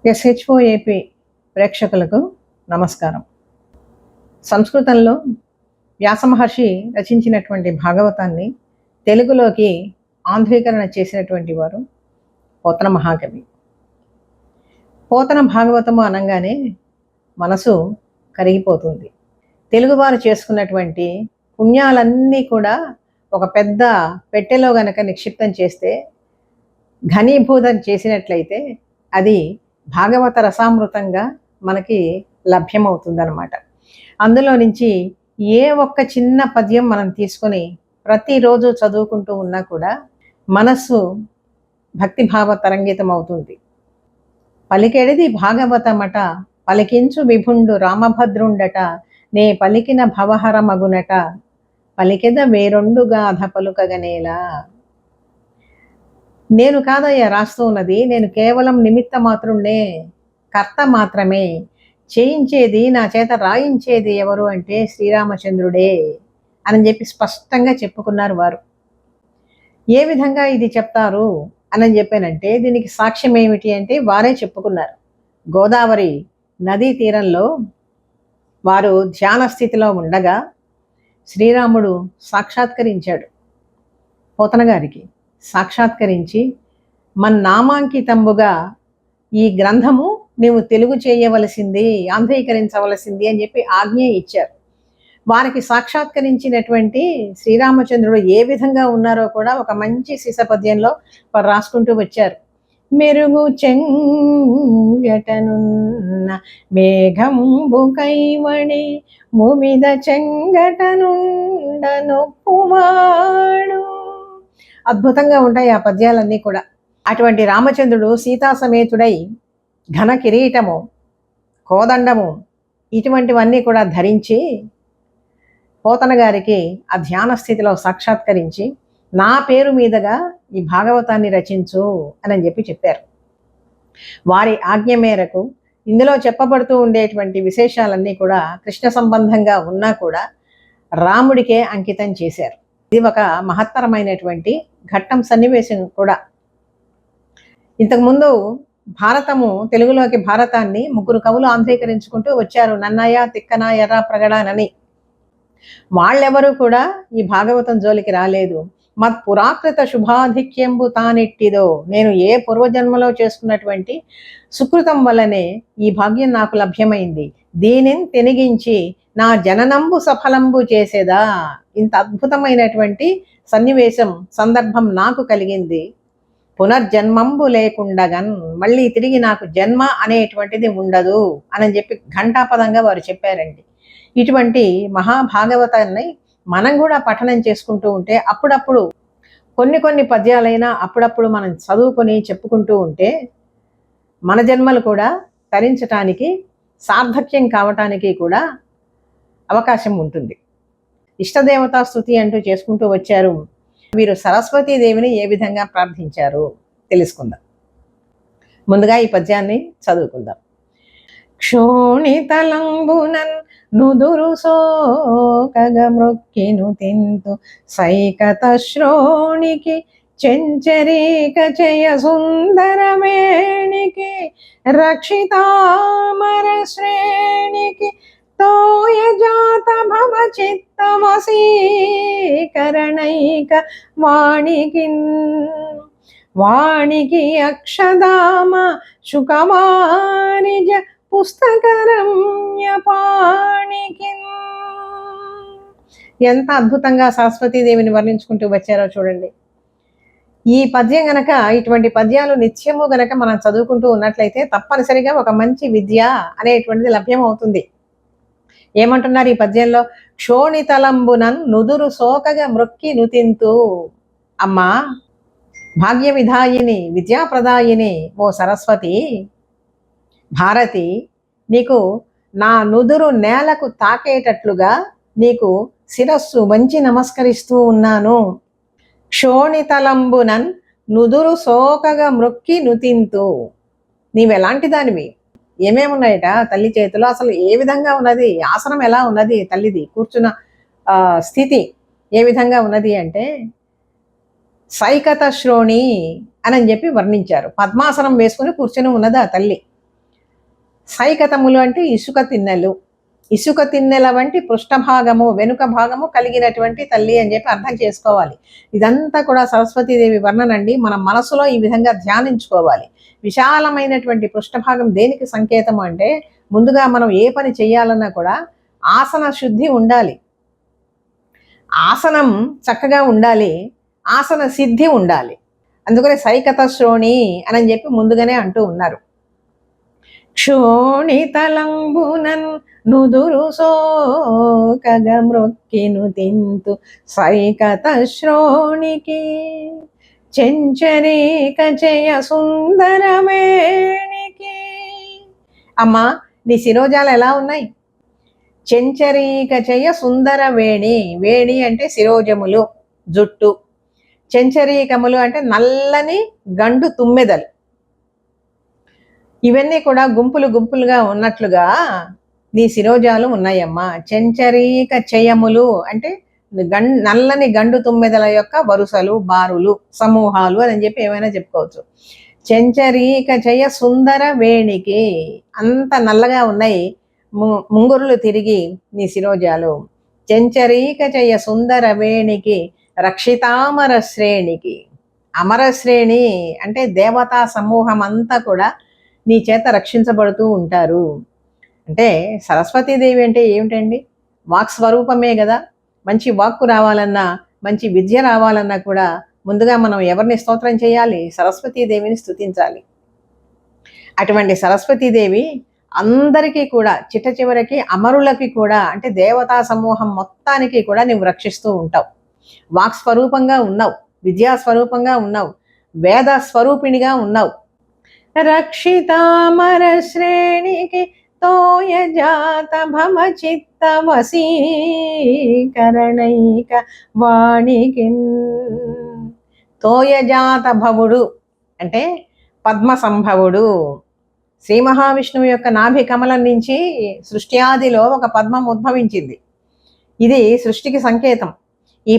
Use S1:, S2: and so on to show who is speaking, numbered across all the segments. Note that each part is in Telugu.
S1: ఏపీ ప్రేక్షకులకు నమస్కారం. సంస్కృతంలో వ్యాసమహర్షి రచించినటువంటి భాగవతాన్ని తెలుగులోకి ఆంధ్రీకరణ చేసినటువంటి వారు పోతన మహాకవి. పోతన భాగవతము అనగానే మనసు కరిగిపోతుంది. తెలుగువారు చేసుకున్నటువంటి పుణ్యాలన్నీ కూడా ఒక పెద్ద పెట్టెలో గనక నిక్షిప్తం చేస్తే, ఘనీభూతం చేసినట్లయితే అది భాగవత రసామృతంగా మనకి లభ్యమవుతుందన్నమాట. అందులో నుంచి ఏ ఒక్క చిన్న పద్యం మనం తీసుకొని ప్రతిరోజు చదువుకుంటూ ఉన్నా కూడా మనస్సు భక్తిభావ తరంగితం అవుతుంది. పలికెడిది భాగవతమట, పలికించు విభుండు రామభద్రుండట, నే పలికిన భవహర మగునట, పలికెద వేరొండు గాథ పలుకగనేలా. నేను కాదయ్యా రాస్తూ ఉన్నది, నేను కేవలం నిమిత్త మాత్రున్నే, కర్త మాత్రమే. చేయించేది, నా చేత రాయించేది ఎవరు అంటే శ్రీరామచంద్రుడే అని చెప్పి స్పష్టంగా చెప్పుకున్నారు వారు. ఏ విధంగా ఇది చెప్తారు అని చెప్పానంటే, దీనికి సాక్ష్యం ఏమిటి అంటే వారే చెప్పుకున్నారు. గోదావరి నదీ తీరంలో వారు ధ్యాన స్థితిలో ఉండగా శ్రీరాముడు సాక్షాత్కరించాడు. పోతన గారికి సాక్షాత్కరించి, నామాంకితంబుగా ఈ గ్రంథము నీవు తెలుగు చేయవలసింది, ఆంధ్రీకరించవలసింది అని చెప్పి ఆజ్ఞ ఇచ్చారు. వారికి సాక్షాత్కరించినటువంటి శ్రీరామచంద్రుడు ఏ విధంగా ఉన్నారో కూడా ఒక మంచి శిశపద్యంలో వారు రాసుకుంటూ వచ్చారు. మెరుగు చెంగటనున్న మేఘంబు కైవణి, ముమిద చెంగటనుండ నొప్పువాడు. అద్భుతంగా ఉంటాయి ఆ పద్యాలన్నీ కూడా. అటువంటి రామచంద్రుడు సీతా సమేతుడై ఘన కిరీటము, కోదండము ఇటువంటివన్నీ కూడా ధరించి పోతన గారికి ఆ ధ్యాన స్థితిలో సాక్షాత్కరించి, నా పేరు మీదుగా ఈ భాగవతాన్ని రచించు అని చెప్పి చెప్పారు. వారి ఆజ్ఞ మేరకు ఇందులో చెప్పబడుతూ ఉండేటువంటి విశేషాలన్నీ కూడా కృష్ణ సంబంధంగా ఉన్నా కూడా రాముడికే అంకితం చేశారు. ఇది ఒక మహత్తరమైనటువంటి ఘట్టం, సన్నివేశం కూడా. ఇంతకుముందు భారతము, తెలుగులోకి భారతాన్ని ముగ్గురు కవులు ఆంధ్రీకరించుకుంటూ వచ్చారు, నన్నయ్య, తిక్కన, ఎర్ర ప్రగడానని. వాళ్ళెవరూ కూడా ఈ భాగవతం జోలికి రాలేదు. మత్ పురాకృత శుభాధిక్యంబు తానిట్టిదో, నేను ఏ పూర్వజన్మలో చేసుకున్నటువంటి సుకృతం వల్లనే ఈ భాగ్యం నాకు లభ్యమైంది, దీనిని తెనిగించి నా జననంబు సఫలంబు చేసేదా. ఇంత అద్భుతమైనటువంటి సన్నివేశం, సందర్భం నాకు కలిగింది. పునర్జన్మంబు లేకుండగన్, మళ్ళీ తిరిగి నాకు జన్మ అనేటువంటిది ఉండదు అని చెప్పి ఘంటాపదంగా వారు చెప్పారండి. ఇటువంటి మహాభాగవతాన్ని మనం కూడా పఠనం చేసుకుంటూ ఉంటే, అప్పుడప్పుడు కొన్ని పద్యాలైనా అప్పుడప్పుడు మనం చదువుకొని చెప్పుకుంటూ ఉంటే మన జన్మలు కూడా తరించటానికి, సార్థక్యం కావటానికి కూడా అవకాశం ఉంటుంది. ఇష్టదేవతా స్తుతి అంటూ చేసుకుంటూ వచ్చారు. వీరు సరస్వతీదేవిని ఏ విధంగా ప్రార్థించారు తెలుసుకుందాం. ముందుగా ఈ పద్యాన్ని చదువుకుందాం. క్షోణితలంబునన్ నుదురు సోకగ మృక్కిను తింతు, సైకత శ్రోణికి చెంచరీక చయ సుందరమేణికి, రక్షితామర శ్రేణికి తోయ జాత భవ చిత్తమసీకరణైక వాణికి అక్షదామ శుకమానిజ పుస్తకరమ్యపాణికి. ఎంత అద్భుతంగా సరస్వతీదేవిని వర్ణించుకుంటూ వచ్చారో చూడండి. ఈ పద్యం గనక, ఇటువంటి పద్యాలు నిత్యము గనక మనం చదువుకుంటూ ఉన్నట్లయితే తప్పనిసరిగా ఒక మంచి విద్య అనేటువంటిది లభ్యమవుతుంది. ఏమంటున్నారు ఈ పద్యంలో? క్షోణితలంబునన్ నుదురు సోకగా మృక్కి నుతింతు. అమ్మా భాగ్య విధాయిని, విద్యాప్రదాయిని ఓ సరస్వతి భారతి, నీకు నా నుదురు నేలకు తాకేటట్లుగా నీకు శిరస్సు వంచి నమస్కరిస్తూ ఉన్నాను. క్షోణితలంబునన్ నుదురు సోకగా మృక్కి నుతింతు. నీవెలాంటి దానివి? ఏమేమున్నాయట తల్లి చేతిలో? అసలు ఏ విధంగా ఉన్నది? ఆసనం ఎలా ఉన్నది? తల్లిది కూర్చున్న స్థితి ఏ విధంగా ఉన్నది అంటే సైకత శ్రోణి అని చెప్పి వర్ణించారు. పద్మాసనం వేసుకుని కూర్చొని ఉన్నది ఆ తల్లి. సైకతములు అంటే ఇసుక తిన్నెలు, ఇసుక తిన్నెల వంటి పృష్ఠభాగము వెనుక భాగము కలిగినటువంటి తల్లి అని చెప్పి అర్థం చేసుకోవాలి. ఇదంతా కూడా సరస్వతీదేవి వర్ణనండి. మన మనసులో ఈ విధంగా ధ్యానించుకోవాలి. విశాలమైనటువంటి పృష్ఠభాగం దేనికి సంకేతం అంటే, ముందుగా మనం ఏ పని చేయాలన్నా కూడా ఆసన శుద్ధి ఉండాలి, ఆసనం చక్కగా ఉండాలి, ఆసన సిద్ధి ఉండాలి. అందుకనే సైకత శ్రోణి అని చెప్పి ముందుగానే అంటూ ఉన్నారు. క్షోణితలంబునన్ నుదురు సోకగ మ్రొక్కిను తింతు సైకత శ్రోణికి చెంచరీక జయ సుందరమేణికి. అమ్మా, నీ శిరోజాలు ఎలా ఉన్నాయి? చెంచరీక జయ సుందర వేణి. వేణి అంటే శిరోజములు, జుట్టు. చెంచరీకములు అంటే నల్లని గండు తుమ్మెదలు. ఇవన్నీ కూడా గుంపులు గుంపులుగా ఉన్నట్లుగా నీ శిరోజాలు ఉన్నాయమ్మా. చెంచరీక చయములు అంటే నల్లని గండు తుమ్మెదల యొక్క వరుసలు, బారులు, సమూహాలు అని చెప్పి ఏమైనా చెప్పుకోవచ్చు. చెంచరీక చయ సుందర వేణికి, అంత నల్లగా ఉన్నాయి ముంగురులు తిరిగి నీ శిరోజాలు. చెంచరీక చయ సుందర వేణికి రక్షితామర శ్రేణికి. అమరశ్రేణి అంటే దేవతా సమూహం అంతా కూడా నీ చేత రక్షించబడుతూ ఉంటారు. అంటే సరస్వతీదేవి అంటే ఏమిటండి? వాక్ స్వరూపమే కదా. మంచి వాక్కు రావాలన్నా, మంచి విద్య రావాలన్నా కూడా ముందుగా మనం ఎవరిని స్తోత్రం చేయాలి? సరస్వతీదేవిని స్తుతించాలి. అటువంటి సరస్వతీదేవి అందరికీ కూడా చిట్ట చివరికి అమరులకి కూడా, అంటే దేవతా సమూహం మొత్తానికి కూడా నువ్వు రక్షిస్తూ ఉంటావు. వాక్ స్వరూపంగా ఉన్నావు, విద్యా స్వరూపంగా ఉన్నావు, వేద స్వరూపిణిగా ఉన్నావు. రక్షితామర శ్రేణికి తోయజాత భవ చిత్త వశీకరణైక వాణికి. తోయజాత భవుడు అంటే పద్మ సంభవుడు. శ్రీ మహావిష్ణువు యొక్క నాభి కమలం నుంచి సృష్టి ఆదిలో ఒక పద్మం ఉద్భవించింది. ఇది సృష్టికి సంకేతం. ఈ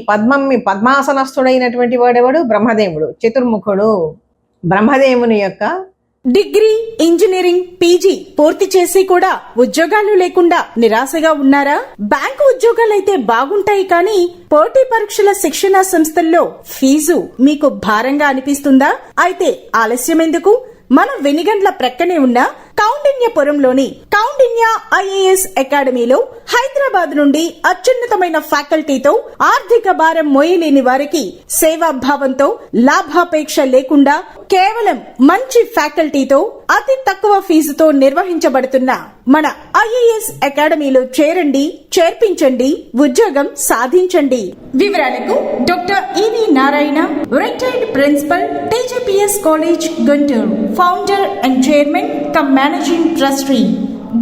S1: పద్మాసనస్థుడైనటువంటి వాడెవడు? బ్రహ్మదేవుడు, చతుర్ముఖుడు. బ్రహ్మదేవుని యొక్క
S2: డిగ్రీ, ఇంజనీరింగ్, పీజీ పూర్తి చేసి కూడా ఉద్యోగాలు లేకుండా నిరాశగా ఉన్నారా? బ్యాంకు ఉద్యోగాలైతే బాగుంటాయి, కానీ పోటీ పరీక్షల శిక్షణా సంస్థల్లో ఫీజు మీకు భారంగా అనిపిస్తుందా? అయితే ఆలస్యం ఎందుకు? మన వెనిగండ్ల ప్రక్కనే ఉన్న కౌండిన్యపురంలోని కౌండిన్య ఐఏఎస్ అకాడమీలో హైదరాబాద్ నుండి అత్యున్నతమైన ఫ్యాకల్టీతో ఆర్థిక భారం మోయలేని వారికి సేవాభావంతో లాభాపేక్ష లేకుండా కేవలం మంచి ఫ్యాకల్టీతో అతి తక్కువ ఫీజుతో నిర్వహించబడుతున్న మన ఐఏఎస్ అకాడమీలో చేరండి, చేర్పించండి, ఉద్యోగం సాధించండి. వివరాలకు doctor EV Narayana, retired principal, TGPS college, Guntur, founder and chairman cum managing trustee,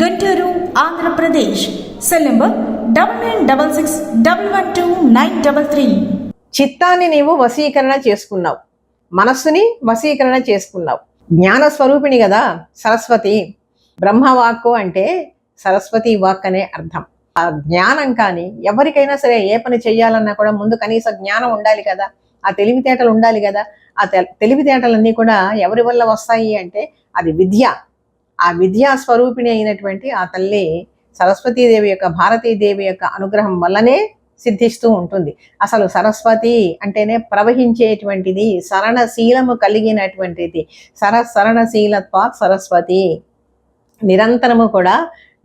S2: Guntur, Andhra Pradesh. Cell number 9966112933.
S1: చిత్తాన్ని నీవు వశీకరణ చేసుకున్నావు, మనస్సుని వశీకరణ చేసుకున్నావు. జ్ఞాన స్వరూపిణి కదా సరస్వతి. బ్రహ్మవాక్కు అంటే సరస్వతి వాక్ అనే అర్థం. ఆ జ్ఞానం కానీ ఎవరికైనా సరే ఏ పని చేయాలన్నా కూడా ముందు కనీస జ్ఞానం ఉండాలి కదా, ఆ తెలివితేటలు ఉండాలి కదా. ఆ తెలివితేటలన్నీ కూడా ఎవరి వల్ల వస్తాయి అంటే అది విద్య. ఆ విద్యా స్వరూపిణి అయినటువంటి ఆ తల్లి సరస్వతీదేవి యొక్క, భారతీదేవి యొక్క అనుగ్రహం వల్లనే సిద్ధిస్తూ ఉంటుంది. అసలు సరస్వతి అంటేనే ప్రవహించేటువంటిది, శరణశీలము కలిగినటువంటిది. శరణశీలత్వాత్ సరస్వతి. నిరంతరము కూడా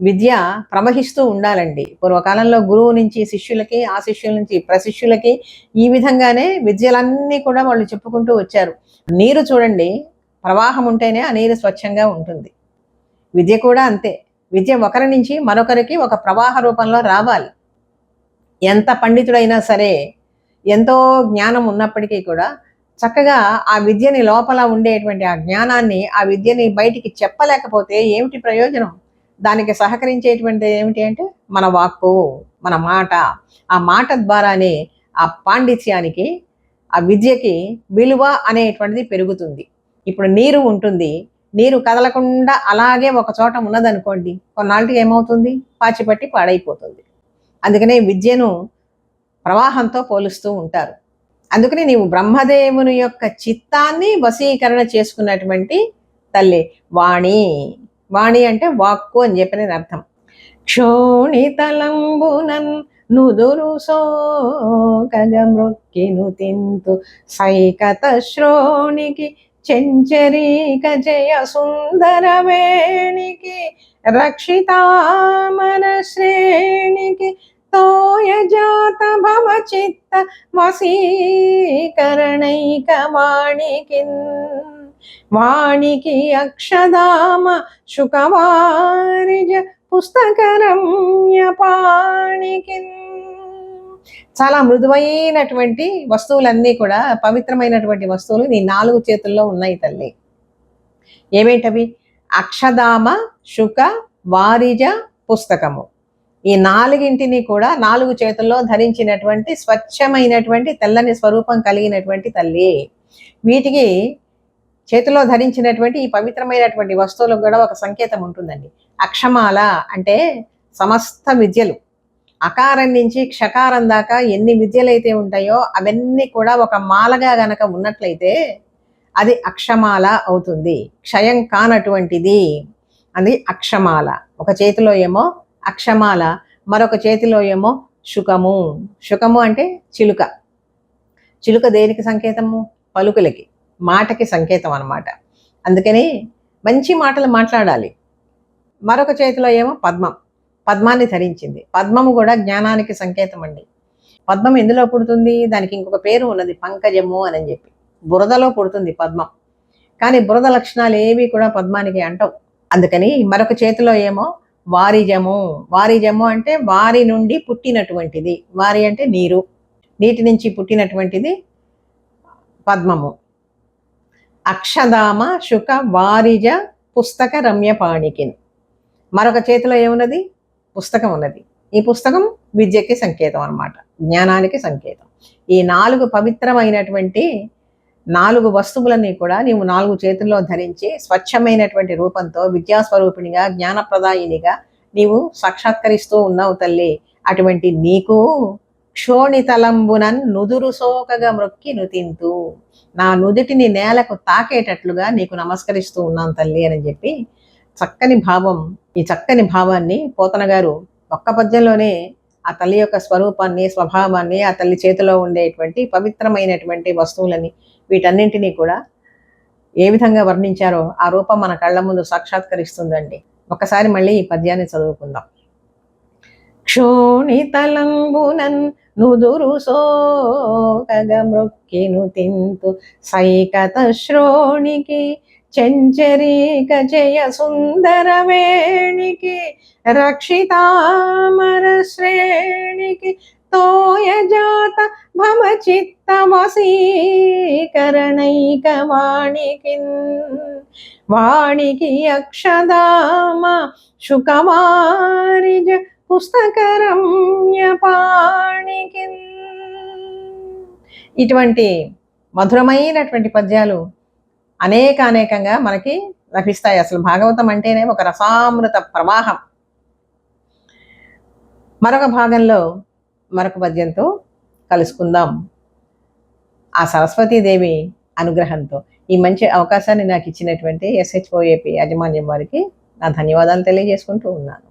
S1: విద్య ప్రవహిస్తూ ఉండాలండి. పూర్వకాలంలో గురువు నుంచి శిష్యులకి, ఆ శిష్యుల నుంచి ప్రశిష్యులకి, ఈ విధంగానే విద్యలన్నీ కూడా వాళ్ళు చెప్పుకుంటూ వచ్చారు. నీరు చూడండి, ప్రవాహం ఉంటేనే ఆ నీరు స్వచ్ఛంగా ఉంటుంది. విద్య కూడా అంతే. విద్య ఒకరి నుంచి మరొకరికి ఒక ప్రవాహ రూపంలో రావాలి. ఎంత పండితుడైనా సరే, ఎంతో జ్ఞానం ఉన్నప్పటికీ కూడా చక్కగా ఆ విద్యని లోపల ఉండేటువంటి ఆ జ్ఞానాన్ని, ఆ విద్యని బయటికి చెప్పలేకపోతే ఏమిటి ప్రయోజనం? దానికి సహకరించేటువంటి ఏమిటి అంటే మన వాక్కు, మన మాట. ఆ మాట ద్వారానే ఆ పాండిత్యానికి, ఆ విద్యకి విలువ అనేటువంటిది పెరుగుతుంది. ఇప్పుడు నీరు ఉంటుంది, నీరు కదలకుండా అలాగే ఒక చోట ఉన్నదనుకోండి, కొన్నాళ్ళకి ఏమవుతుంది? పాచిపట్టి పాడైపోతుంది. అందుకనే విద్యను ప్రవాహంతో పోలుస్తూ ఉంటారు. అందుకని నీవు బ్రహ్మదేవుని యొక్క చిత్తాన్ని వశీకరణ చేసుకున్నటువంటి తల్లి. వాణి వాణి అంటే వాక్కు అని చెప్పినది అర్థం. క్షోణితలంబునన్ నుదురు సోకగ మృక్కిను తింతు సైకత శ్రోణికి చెంచరీక జయ సుందర వేణికి రక్షితామర శ్రేణికి తోయ జాత భవ చిత్త వశీకరణైక వాణికిన్ వాణికి అక్షదామ శుకవారిజ పుస్తకరమ్య పాణికిన్. చాలా మృదువైనటువంటి వస్తువులన్నీ కూడా, పవిత్రమైనటువంటి వస్తువులు నీ 4 చేతుల్లో ఉన్నాయి తల్లి. ఏమేంటవి? అక్షదామ, శుక, వారిజ, పుస్తకము. ఈ 4ంటిని కూడా 4 చేతుల్లో ధరించినటువంటి స్వచ్ఛమైనటువంటి తెల్లని స్వరూపం కలిగినటువంటి తల్లి. వీటికి చేతిలో ధరించినటువంటి ఈ పవిత్రమైనటువంటి వస్తువులకు కూడా ఒక సంకేతం ఉంటుందండి. అక్షమాల అంటే సమస్త విద్యలు, అకారం నుంచి క్షకారం దాకా ఎన్ని విద్యలైతే ఉంటాయో అవన్నీ కూడా ఒక మాలగా గనక ఉన్నట్లయితే అది అక్షమాల అవుతుంది. క్షయం కానటువంటిది అది అక్షమాల. ఒక చేతిలో ఏమో అక్షమాల, మరొక చేతిలో ఏమో శుకము. శుకము అంటే చిలుక. చిలుక దేనికి సంకేతము? పలుకులకి, మాటకి సంకేతం అన్నమాట. అందుకని మంచి మాటలు మాట్లాడాలి. మరొక చేతిలో ఏమో పద్మం, పద్మాన్ని ధరించింది. పద్మము కూడా జ్ఞానానికి సంకేతం అండి. పద్మం ఎందులో పుడుతుంది? దానికి ఇంకొక పేరు ఉన్నది, పంకజము అని చెప్పి. బురదలో పుడుతుంది పద్మం. కానీ బురద లక్షణాలు ఏవి కూడా పద్మానికి అంటవు. అందుకని మరొక చేతిలో ఏమో వారిజము. వారిజము అంటే వారి నుండి పుట్టినటువంటిది. వారి అంటే నీరు, నీటి నుంచి పుట్టినటువంటిది పద్మము. అక్షదామ శుక వారిజ పుస్తక రమ్య పాణికిన్. మరొక చేతిలో ఏమున్నది? పుస్తకం ఉన్నది. ఈ పుస్తకం విద్యకి సంకేతం అన్నమాట, జ్ఞానానికి సంకేతం. ఈ 4 పవిత్రమైనటువంటి 4 వస్తువులని కూడా నీవు 4 చేతుల్లో ధరించి స్వచ్ఛమైనటువంటి రూపంతో విద్యాస్వరూపిణిగా, జ్ఞానప్రదాయినిగా నీవు సాక్షాత్కరిస్తూ ఉన్నావు తల్లి. అటువంటి నీకు క్షోణితలంబునన్ నుదురు సోకగా మ్రొక్కి నుతింతు, నా నుదుటిని నేలకు తాకేటట్లుగా నీకు నమస్కరిస్తూ ఉన్నాను తల్లి అని చెప్పి చక్కని భావం. ఈ చక్కని భావాన్ని పోతన గారు ఒక్క పద్యంలోనే ఆ తల్లి యొక్క స్వరూపాన్ని, స్వభావాన్ని, ఆ తల్లి చేతిలో ఉండేటువంటి పవిత్రమైనటువంటి వస్తువులని, వీటన్నింటినీ కూడా ఏ విధంగా వర్ణించారో ఆ రూపం మన కళ్ళ ముందు సాక్షాత్కరిస్తుందండి. ఒకసారి మళ్ళీ ఈ పద్యాన్ని చదువుకుందాం. క్షోణితలంబునన్ నుదురు సోకగ మృక్కిను తింతు సైకత శ్రోణికి చెంచరీక జయ సుందర వేణికి రక్షితామర శ్రేణికి తోయ జాత భవ చిత్త వశీకరణైక వాణికిన్ వాణికి అక్షదామ శుకవారిజ పుస్తకరమ్య పాణికిన్. ఇటువంటి మధురమైనటువంటి పద్యాలు అనేకంగా మనకి లభిస్తాయి. అసలు భాగవతం అంటేనే ఒక రసామృత ప్రవాహం. మరొక భాగంలో మరొక పద్యంతో కలుసుకుందాం ఆ సరస్వతీదేవి అనుగ్రహంతో. ఈ మంచి అవకాశాన్ని నాకు ఇచ్చినటువంటి SHOAP యాజమాన్యం వారికి నా ధన్యవాదాలు తెలియజేసుకుంటూ ఉన్నాను.